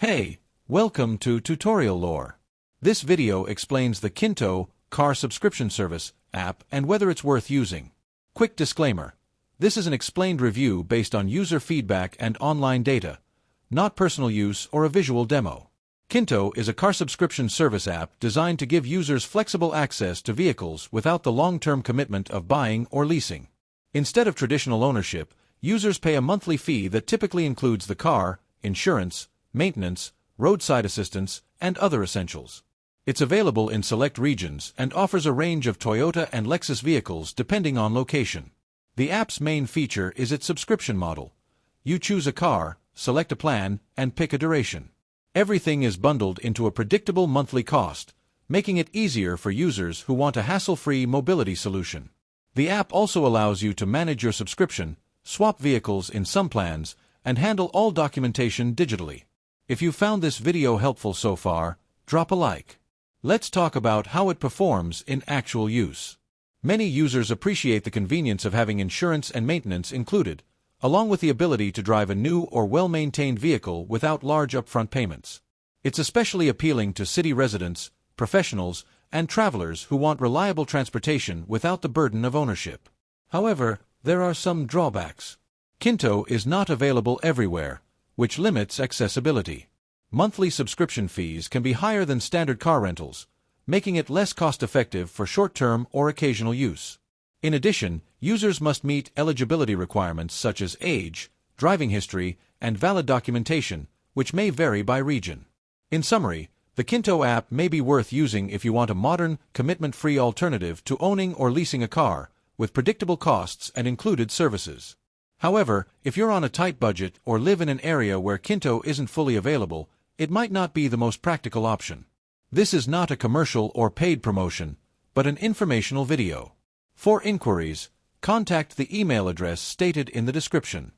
Hey, welcome to Tutorial Lore. This video explains the Kinto car subscription service app and whether it's worth using. Quick disclaimer. This is an explained review based on user feedback and online data, not personal use or a visual demo. Kinto is a car subscription service app designed to give users flexible access to vehicles without the long-term commitment of buying or leasing. Instead of traditional ownership, users pay a monthly fee that typically includes the car, insurance, maintenance, roadside assistance, and other essentials. It's available in select regions and offers a range of Toyota and Lexus vehicles depending on location. The app's main feature is its subscription model. You choose a car, select a plan, and pick a duration. Everything is bundled into a predictable monthly cost, making it easier for users who want a hassle-free mobility solution. The app also allows you to manage your subscription, swap vehicles in some plans, and handle all documentation digitally. If you found this video helpful so far, drop a like. Let's talk about how it performs in actual use. Many users appreciate the convenience of having insurance and maintenance included, along with the ability to drive a new or well-maintained vehicle without large upfront payments. It's especially appealing to city residents, professionals, and travelers who want reliable transportation without the burden of ownership. However, there are some drawbacks. Kinto is not available everywhere, which limits accessibility. Monthly subscription fees can be higher than standard car rentals, making it less cost-effective for short-term or occasional use. In addition, users must meet eligibility requirements such as age, driving history, and valid documentation, which may vary by region. In summary, the Kinto app may be worth using if you want a modern, commitment-free alternative to owning or leasing a car, with predictable costs and included services. However, if you're on a tight budget or live in an area where Kinto isn't fully available, it might not be the most practical option. This is not a commercial or paid promotion, but an informational video. For inquiries, contact the email address stated in the description.